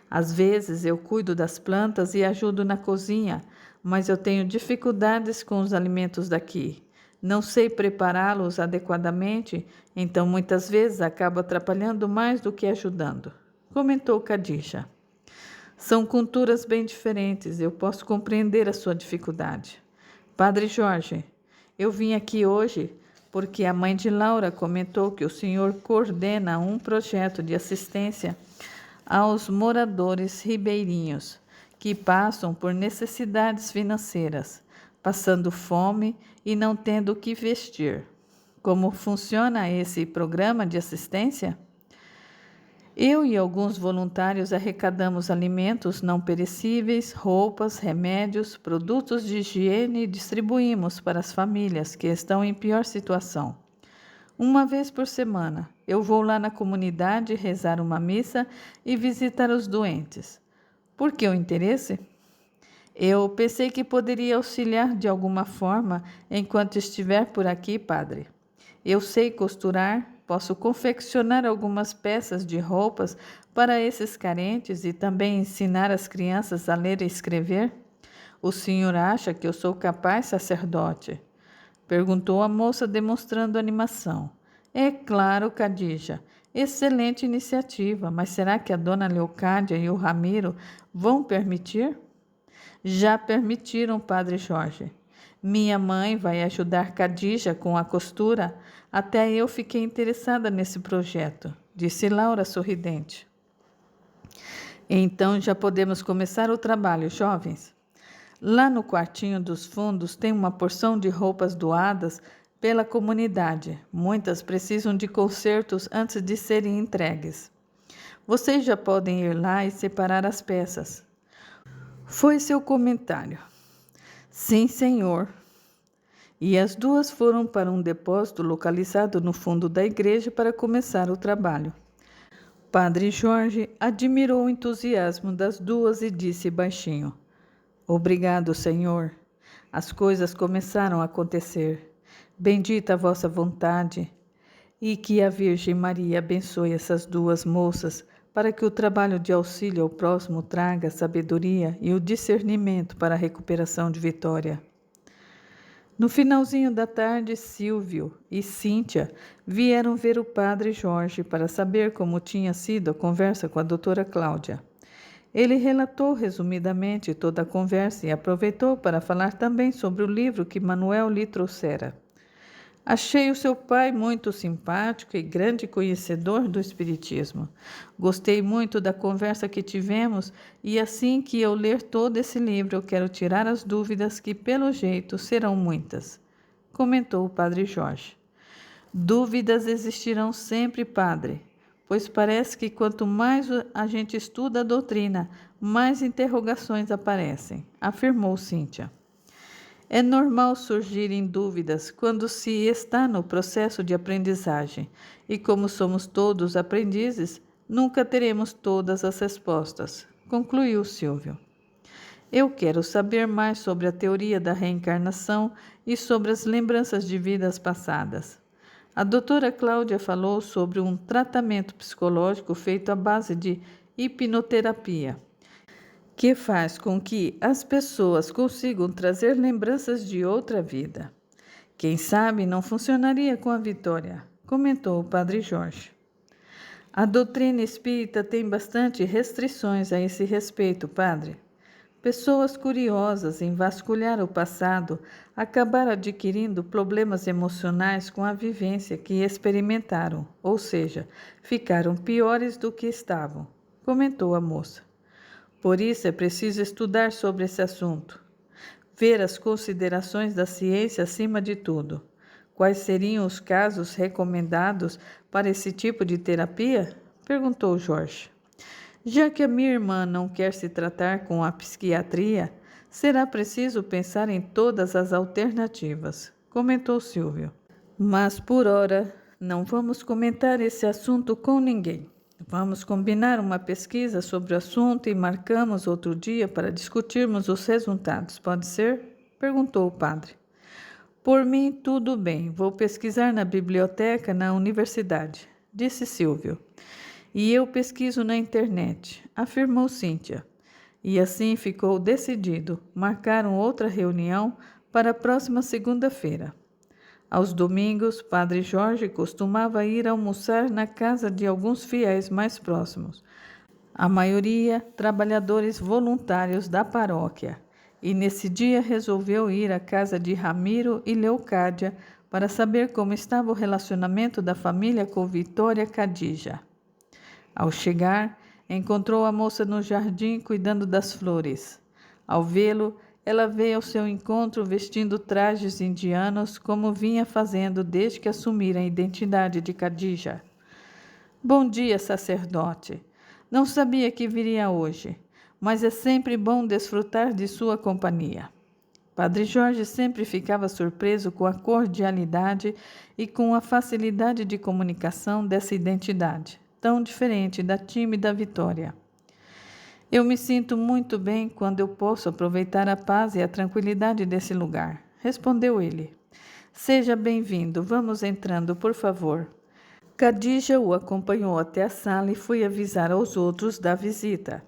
Às vezes eu cuido das plantas e ajudo na cozinha, mas eu tenho dificuldades com os alimentos daqui. Não sei prepará-los adequadamente, então muitas vezes acabo atrapalhando mais do que ajudando, comentou Khadija. São culturas bem diferentes, eu posso compreender a sua dificuldade. Padre Jorge, eu vim aqui hoje porque a mãe de Laura comentou que o senhor coordena um projeto de assistência aos moradores ribeirinhos que passam por necessidades financeiras, passando fome e não tendo o que vestir. Como funciona esse programa de assistência? Eu e alguns voluntários arrecadamos alimentos não perecíveis, roupas, remédios, produtos de higiene e distribuímos para as famílias que estão em pior situação. Uma vez por semana, eu vou lá na comunidade rezar uma missa e visitar os doentes. Por que o interesse? Eu pensei que poderia auxiliar de alguma forma enquanto estiver por aqui, padre. Eu sei costurar, posso confeccionar algumas peças de roupas para esses carentes e também ensinar as crianças a ler e escrever. O senhor acha que eu sou capaz, sacerdote? Perguntou a moça, demonstrando animação. É claro, Khadija. Excelente iniciativa, mas será que a dona Leocádia e o Ramiro vão permitir? Já permitiram, Padre Jorge. Minha mãe vai ajudar Khadija com a costura. Até eu fiquei interessada nesse projeto, disse Laura sorridente. Então já podemos começar o trabalho, jovens. Lá no quartinho dos fundos tem uma porção de roupas doadas pela comunidade. Muitas precisam de consertos antes de serem entregues. Vocês já podem ir lá e separar as peças. Foi seu comentário. Sim, senhor. E as duas foram para um depósito localizado no fundo da igreja para começar o trabalho. Padre Jorge admirou o entusiasmo das duas e disse baixinho: Obrigado, Senhor. As coisas começaram a acontecer. Bendita a vossa vontade. E que a Virgem Maria abençoe essas duas moças para que o trabalho de auxílio ao próximo traga sabedoria e o discernimento para a recuperação de Vitória. No finalzinho da tarde, Silvio e Cíntia vieram ver o padre Jorge para saber como tinha sido a conversa com a doutora Cláudia. Ele relatou resumidamente toda a conversa e aproveitou para falar também sobre o livro que Manuel lhe trouxera. Achei o seu pai muito simpático e grande conhecedor do Espiritismo. Gostei muito da conversa que tivemos e assim que eu ler todo esse livro eu quero tirar as dúvidas que, pelo jeito, serão muitas, comentou o padre Jorge. Dúvidas existirão sempre, padre, pois parece que quanto mais a gente estuda a doutrina, mais interrogações aparecem, afirmou Cíntia. É normal surgirem dúvidas quando se está no processo de aprendizagem, e como somos todos aprendizes, nunca teremos todas as respostas, concluiu Silvio. Eu quero saber mais sobre a teoria da reencarnação e sobre as lembranças de vidas passadas. A doutora Cláudia falou sobre um tratamento psicológico feito à base de hipnoterapia, que faz com que as pessoas consigam trazer lembranças de outra vida. Quem sabe não funcionaria com a Vitória, comentou o padre Jorge. A doutrina espírita tem bastante restrições a esse respeito, padre. Pessoas curiosas em vasculhar o passado acabaram adquirindo problemas emocionais com a vivência que experimentaram, ou seja, ficaram piores do que estavam, comentou a moça. Por isso é preciso estudar sobre esse assunto, ver as considerações da ciência acima de tudo. Quais seriam os casos recomendados para esse tipo de terapia? Perguntou Jorge. Já que a minha irmã não quer se tratar com a psiquiatria, será preciso pensar em todas as alternativas, comentou Silvio. Mas por ora, não vamos comentar esse assunto com ninguém. Vamos combinar uma pesquisa sobre o assunto e marcamos outro dia para discutirmos os resultados, pode ser? Perguntou o padre. Por mim, tudo bem. Vou pesquisar na biblioteca na universidade, disse Silvio. E eu pesquiso na internet, afirmou Cíntia. E assim ficou decidido. Marcaram outra reunião para a próxima segunda-feira. Aos domingos, Padre Jorge costumava ir almoçar na casa de alguns fiéis mais próximos, a maioria trabalhadores voluntários da paróquia, e nesse dia resolveu ir à casa de Ramiro e Leocádia para saber como estava o relacionamento da família com Vitória Khadija. Ao chegar, encontrou a moça no jardim cuidando das flores. Ao vê-lo, ela veio ao seu encontro vestindo trajes indianos, como vinha fazendo desde que assumira a identidade de Khadija. Bom dia, sacerdote. Não sabia que viria hoje, mas é sempre bom desfrutar de sua companhia. Padre Jorge sempre ficava surpreso com a cordialidade e com a facilidade de comunicação dessa identidade, tão diferente da tímida Vitória. Eu me sinto muito bem quando eu posso aproveitar a paz e a tranquilidade desse lugar, respondeu ele. Seja bem-vindo, vamos entrando, por favor. Khadija o acompanhou até a sala e foi avisar aos outros da visita.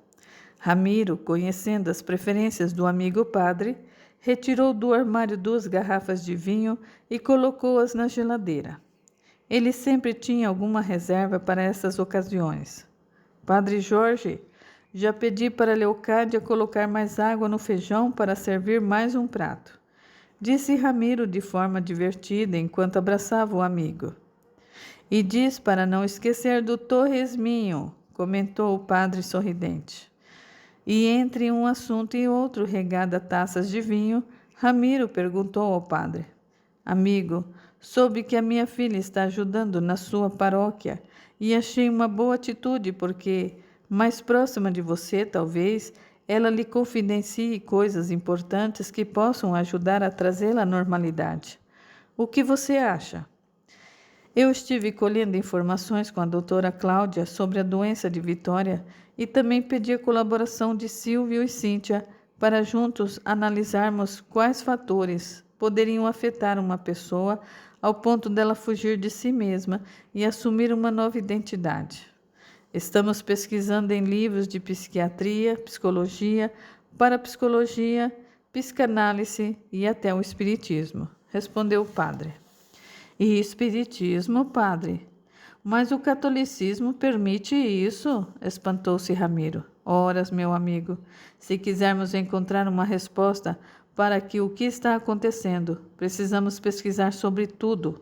Ramiro, conhecendo as preferências do amigo padre, retirou do armário 2 garrafas de vinho e colocou-as na geladeira. Ele sempre tinha alguma reserva para essas ocasiões. Padre Jorge, já pedi para Leocádia colocar mais água no feijão para servir mais um prato, disse Ramiro de forma divertida enquanto abraçava o amigo. E diz para não esquecer do torresminho, comentou o padre sorridente. E entre um assunto e outro, regada a taças de vinho, Ramiro perguntou ao padre: Amigo, soube que a minha filha está ajudando na sua paróquia e achei uma boa atitude porque, mais próxima de você, talvez, ela lhe confidencie coisas importantes que possam ajudar a trazê-la à normalidade. O que você acha? Eu estive colhendo informações com a doutora Cláudia sobre a doença de Vitória e também pedi a colaboração de Silvio e Cíntia para juntos analisarmos quais fatores poderiam afetar uma pessoa ao ponto dela fugir de si mesma e assumir uma nova identidade. Estamos pesquisando em livros de psiquiatria, psicologia, parapsicologia, psicanálise e até o espiritismo, respondeu o padre. E espiritismo, padre? Mas o catolicismo permite isso? Espantou-se Ramiro. Ora, meu amigo, se quisermos encontrar uma resposta para o que está acontecendo, precisamos pesquisar sobre tudo.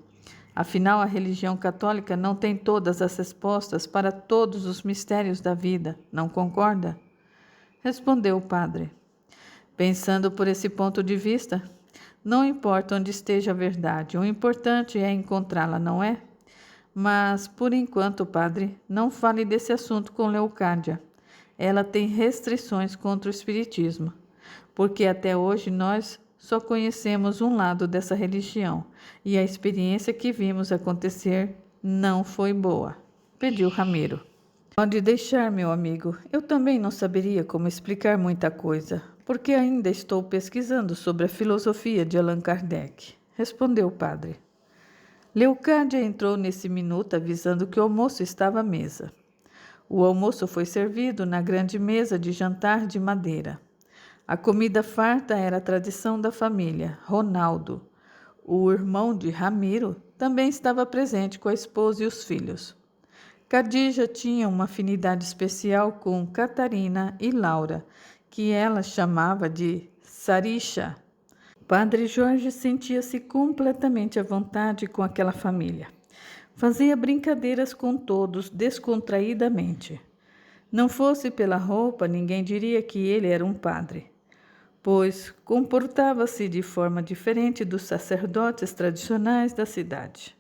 Afinal, a religião católica não tem todas as respostas para todos os mistérios da vida, não concorda? Respondeu o padre. Pensando por esse ponto de vista, não importa onde esteja a verdade, o importante é encontrá-la, não é? Mas, por enquanto, padre, não fale desse assunto com Leocádia. Ela tem restrições contra o espiritismo, porque até hoje nós só conhecemos um lado dessa religião e a experiência que vimos acontecer não foi boa, pediu Ramiro. Pode deixar, meu amigo. Eu também não saberia como explicar muita coisa, porque ainda estou pesquisando sobre a filosofia de Allan Kardec, respondeu o padre. Leocádia entrou nesse minuto avisando que o almoço estava à mesa. O almoço foi servido na grande mesa de jantar de madeira. A comida farta era a tradição da família. Ronaldo, o irmão de Ramiro, também estava presente com a esposa e os filhos. Khadija tinha uma afinidade especial com Catarina e Laura, que ela chamava de Sarisha. Padre Jorge sentia-se completamente à vontade com aquela família. Fazia brincadeiras com todos descontraídamente. Não fosse pela roupa, ninguém diria que ele era um padre, pois comportava-se de forma diferente dos sacerdotes tradicionais da cidade.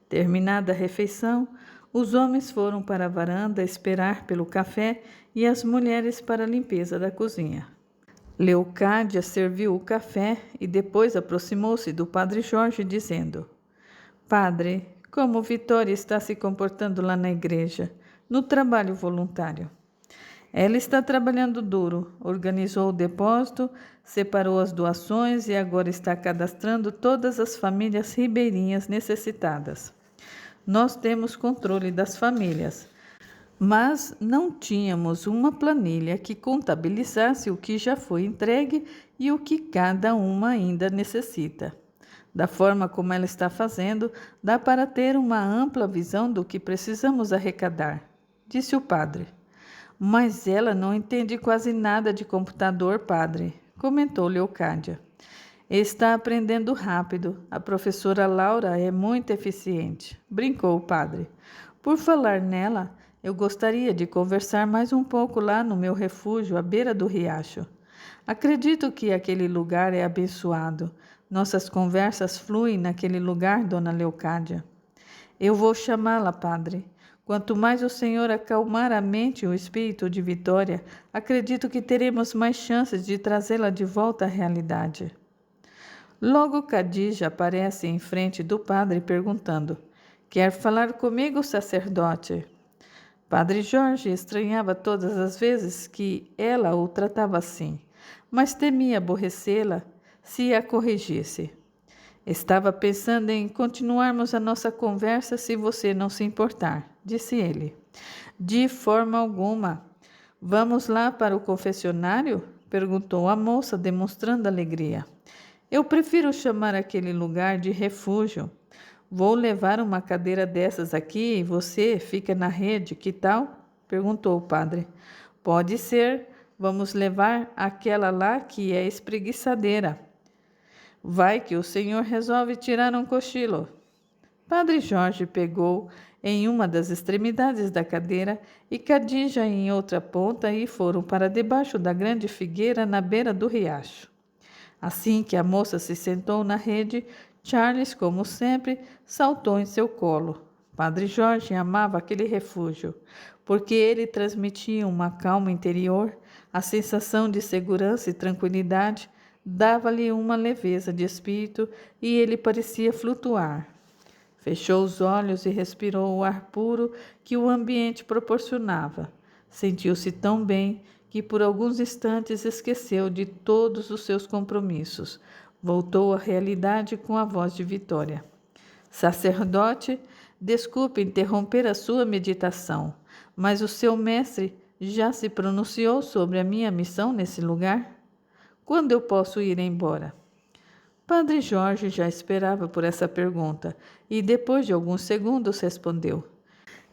Terminada a refeição, os homens foram para a varanda esperar pelo café e as mulheres para a limpeza da cozinha. Leocádia serviu o café e depois aproximou-se do padre Jorge, dizendo: Padre, como Vitória está se comportando lá na igreja, no trabalho voluntário? Ela está trabalhando duro, organizou o depósito, separou as doações e agora está cadastrando todas as famílias ribeirinhas necessitadas. Nós temos controle das famílias, mas não tínhamos uma planilha que contabilizasse o que já foi entregue e o que cada uma ainda necessita. Da forma como ela está fazendo, dá para ter uma ampla visão do que precisamos arrecadar, disse o padre. Mas ela não entende quase nada de computador, padre, comentou Leocádia. Está aprendendo rápido. A professora Laura é muito eficiente, brincou o padre. Por falar nela, eu gostaria de conversar mais um pouco lá no meu refúgio à beira do riacho. Acredito que aquele lugar é abençoado. Nossas conversas fluem naquele lugar, dona Leocádia. Eu vou chamá-la, padre. Quanto mais o senhor acalmar a mente e o espírito de Vitória, acredito que teremos mais chances de trazê-la de volta à realidade. Logo Khadija aparece em frente do padre perguntando: Quer falar comigo, sacerdote? Padre Jorge estranhava todas as vezes que ela o tratava assim, mas temia aborrecê-la se a corrigisse. Estava pensando em continuarmos a nossa conversa se você não se importar, disse ele. De forma alguma. Vamos lá para o confessionário? Perguntou a moça, demonstrando alegria. Eu prefiro chamar aquele lugar de refúgio. Vou levar uma cadeira dessas aqui e você fica na rede, que tal? Perguntou o padre. Pode ser. Vamos levar aquela lá que é espreguiçadeira. Vai que o senhor resolve tirar um cochilo. Padre Jorge pegou em uma das extremidades da cadeira e Khadija em outra ponta e foram para debaixo da grande figueira na beira do riacho. Assim que a moça se sentou na rede, Charles, como sempre, saltou em seu colo. Padre Jorge amava aquele refúgio, porque ele transmitia uma calma interior, a sensação de segurança e tranquilidade dava-lhe uma leveza de espírito e ele parecia flutuar. Fechou os olhos e respirou o ar puro que o ambiente proporcionava. Sentiu-se tão bem que por alguns instantes esqueceu de todos os seus compromissos. Voltou à realidade com a voz de Vitória. Sacerdote, desculpe interromper a sua meditação, mas o seu mestre já se pronunciou sobre a minha missão nesse lugar? Quando eu posso ir embora? Padre Jorge já esperava por essa pergunta e, depois de alguns segundos, respondeu: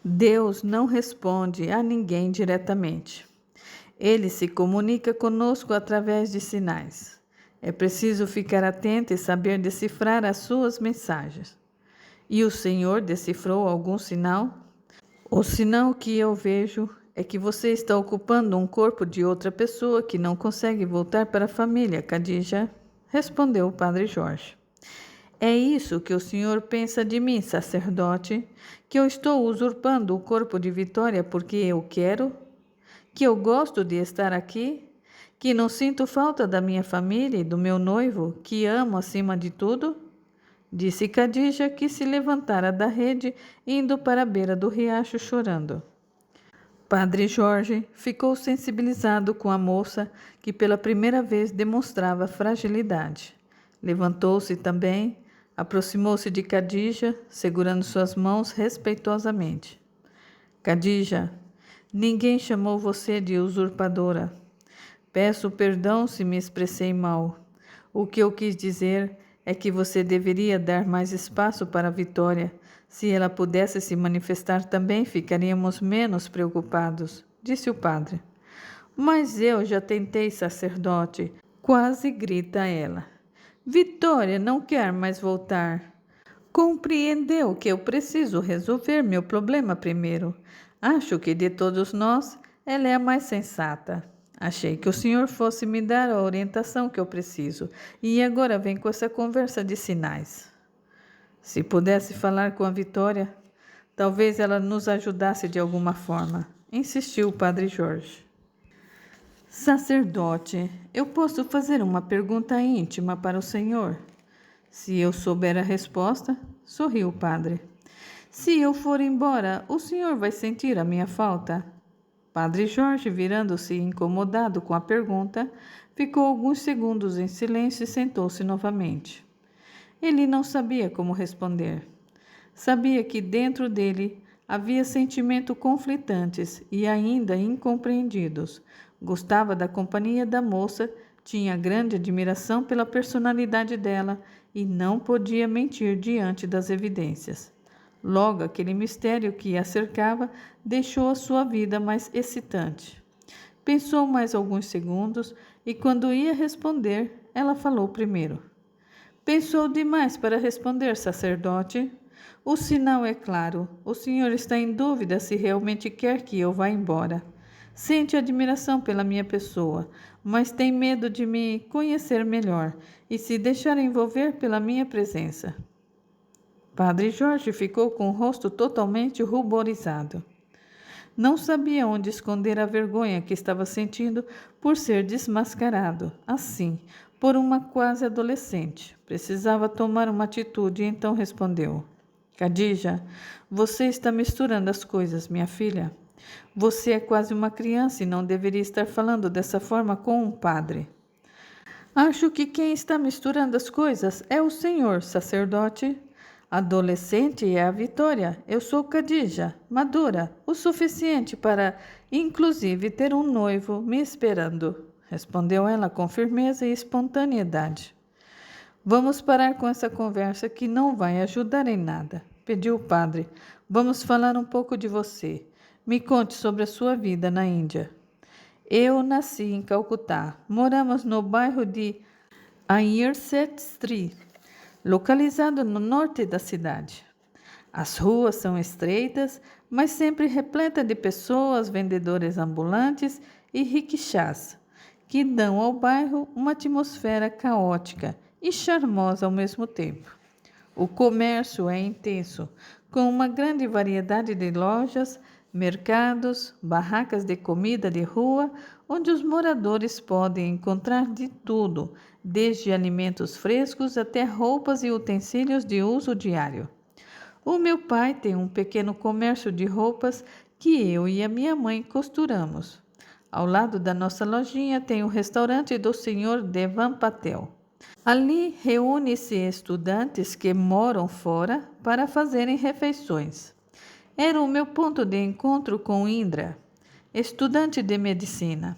Deus não responde a ninguém diretamente. Ele se comunica conosco através de sinais. É preciso ficar atento e saber decifrar as suas mensagens. E o Senhor decifrou algum sinal? O sinal que eu vejo é que você está ocupando um corpo de outra pessoa que não consegue voltar para a família, Khadija, respondeu o padre Jorge. É isso que o senhor pensa de mim, sacerdote? Que eu estou usurpando o corpo de Vitória porque eu quero? Que eu gosto de estar aqui? Que não sinto falta da minha família e do meu noivo, que amo acima de tudo? Disse Khadija, que se levantara da rede, indo para a beira do riacho chorando. Padre Jorge ficou sensibilizado com a moça, que pela primeira vez demonstrava fragilidade. Levantou-se também, aproximou-se de Khadija, segurando suas mãos respeitosamente. Khadija, ninguém chamou você de usurpadora. Peço perdão se me expressei mal. O que eu quis dizer é que você deveria dar mais espaço para a Vitória. Se ela pudesse se manifestar também, ficaríamos menos preocupados, disse o padre. Mas eu já tentei, sacerdote, quase grita ela. Vitória não quer mais voltar. Compreendeu que eu preciso resolver meu problema primeiro. Acho que de todos nós, ela é a mais sensata. Achei que o senhor fosse me dar a orientação que eu preciso, e agora vem com essa conversa de sinais. Se pudesse falar com a Vitória, talvez ela nos ajudasse de alguma forma, insistiu o padre Jorge. Sacerdote, eu posso fazer uma pergunta íntima para o senhor? Se eu souber a resposta, sorriu o padre. Se eu for embora, o senhor vai sentir a minha falta? Padre Jorge, virando-se incomodado com a pergunta, ficou alguns segundos em silêncio e sentou-se novamente. Ele não sabia como responder. Sabia que dentro dele havia sentimentos conflitantes e ainda incompreendidos. Gostava da companhia da moça, tinha grande admiração pela personalidade dela e não podia mentir diante das evidências. Logo, aquele mistério que a cercava deixou a sua vida mais excitante. Pensou mais alguns segundos e, quando ia responder, ela falou primeiro. Pensou demais para responder, sacerdote? O sinal é claro. O senhor está em dúvida se realmente quer que eu vá embora. Sente admiração pela minha pessoa, mas tem medo de me conhecer melhor e se deixar envolver pela minha presença. Padre Jorge ficou com o rosto totalmente ruborizado. Não sabia onde esconder a vergonha que estava sentindo por ser desmascarado, assim, por uma quase adolescente. Precisava tomar uma atitude e então respondeu. Khadija, você está misturando as coisas, minha filha. Você é quase uma criança e não deveria estar falando dessa forma com um padre. Acho que quem está misturando as coisas é o senhor, sacerdote. Adolescente é a Vitória. Eu sou Khadija, madura, o suficiente para, inclusive, ter um noivo me esperando, respondeu ela com firmeza e espontaneidade. Vamos parar com essa conversa que não vai ajudar em nada, pediu o padre. Vamos falar um pouco de você. Me conte sobre a sua vida na Índia. Eu nasci em Calcutá. Moramos no bairro de Ayrset Street, localizado no norte da cidade. As ruas são estreitas, mas sempre repletas de pessoas, vendedores ambulantes e rickshaws, que dão ao bairro uma atmosfera caótica e charmosa ao mesmo tempo. O comércio é intenso, com uma grande variedade de lojas, mercados, barracas de comida de rua, onde os moradores podem encontrar de tudo, desde alimentos frescos até roupas e utensílios de uso diário. O meu pai tem um pequeno comércio de roupas que eu e a minha mãe costuramos. Ao lado da nossa lojinha tem o restaurante do Sr. Devan Patel. Ali reúne-se estudantes que moram fora para fazerem refeições. Era o meu ponto de encontro com Indra, estudante de medicina.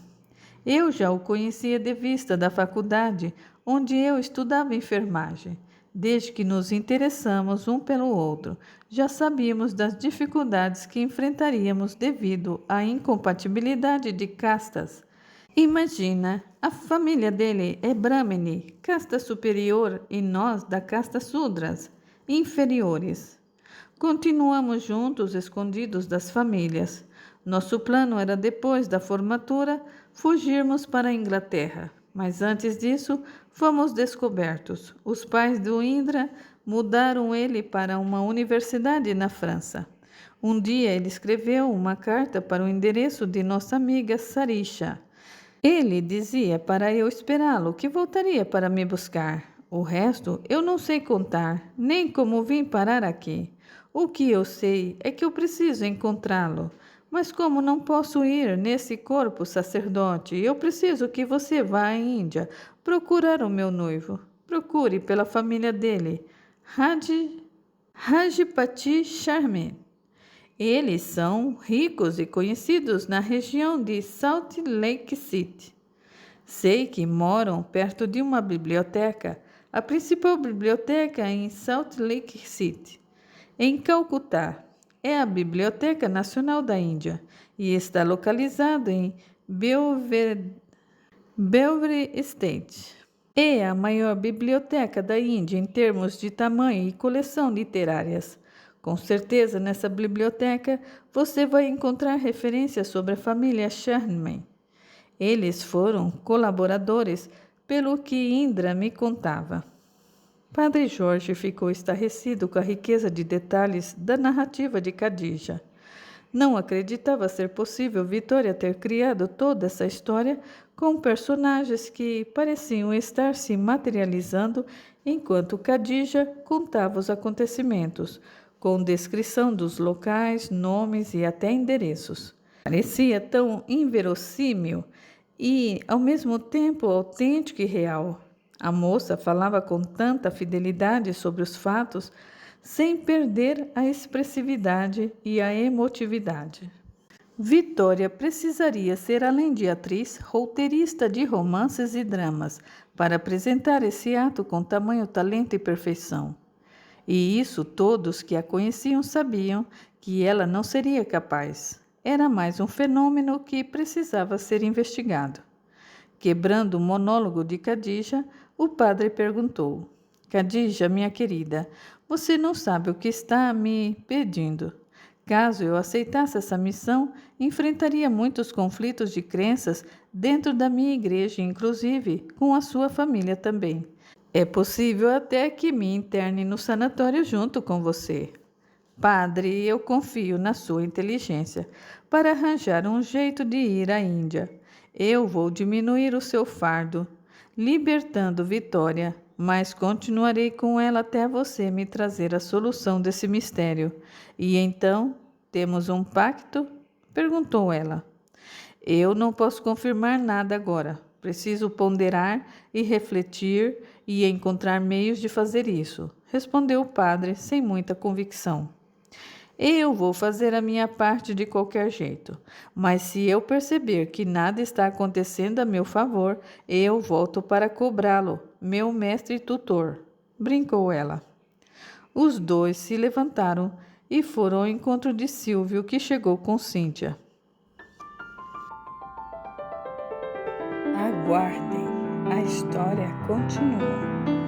Eu já o conhecia de vista da faculdade, onde eu estudava enfermagem. Desde que nos interessamos um pelo outro, já sabíamos das dificuldades que enfrentaríamos devido à incompatibilidade de castas. Imagina, a família dele é Brahmini, casta superior, e nós da casta Sudras, inferiores. Continuamos juntos, escondidos das famílias. Nosso plano era, depois da formatura, fugirmos para a Inglaterra. Mas antes disso, fomos descobertos. Os pais do Indra mudaram ele para uma universidade na França. Um dia ele escreveu uma carta para o endereço de nossa amiga Sarisha. Ele dizia para eu esperá-lo, que voltaria para me buscar. O resto eu não sei contar, nem como vim parar aqui. O que eu sei é que eu preciso encontrá-lo. Mas como não posso ir nesse corpo, sacerdote, eu preciso que você vá à Índia procurar o meu noivo. Procure pela família dele, Rajpati Sharma. Eles são ricos e conhecidos na região de Salt Lake City. Sei que moram perto de uma biblioteca, a principal biblioteca em Salt Lake City, em Calcutá. É a Biblioteca Nacional da Índia e está localizada em Belvedere State. É a maior biblioteca da Índia em termos de tamanho e coleção literárias. Com certeza, nessa biblioteca você vai encontrar referências sobre a família Sharma. Eles foram colaboradores, pelo que Indra me contava. Padre Jorge ficou estarrecido com a riqueza de detalhes da narrativa de Khadija. Não acreditava ser possível Vitória ter criado toda essa história com personagens que pareciam estar se materializando enquanto Khadija contava os acontecimentos, com descrição dos locais, nomes e até endereços. Parecia tão inverossímil e, ao mesmo tempo, autêntico e real. A moça falava com tanta fidelidade sobre os fatos, sem perder a expressividade e a emotividade. Vitória precisaria ser, além de atriz, roteirista de romances e dramas para apresentar esse ato com tamanho talento e perfeição. E isso todos que a conheciam sabiam que ela não seria capaz. Era mais um fenômeno que precisava ser investigado. Quebrando o monólogo de Khadija, o padre perguntou: Khadija, minha querida, você não sabe o que está me pedindo. Caso eu aceitasse essa missão, enfrentaria muitos conflitos de crenças dentro da minha igreja, inclusive com a sua família também. É possível até que me interne no sanatório junto com você. Padre, eu confio na sua inteligência para arranjar um jeito de ir à Índia. Eu vou diminuir o seu fardo, libertando Vitória, mas continuarei com ela até você me trazer a solução desse mistério. E então, temos um pacto? Perguntou ela. Eu não posso confirmar nada agora. Preciso ponderar e refletir e encontrar meios de fazer isso, respondeu o padre sem muita convicção. Eu vou fazer a minha parte de qualquer jeito, mas se eu perceber que nada está acontecendo a meu favor, eu volto para cobrá-lo, meu mestre e tutor, brincou ela. Os dois se levantaram e foram ao encontro de Silvio, que chegou com Cíntia. Aguardem, a história continua.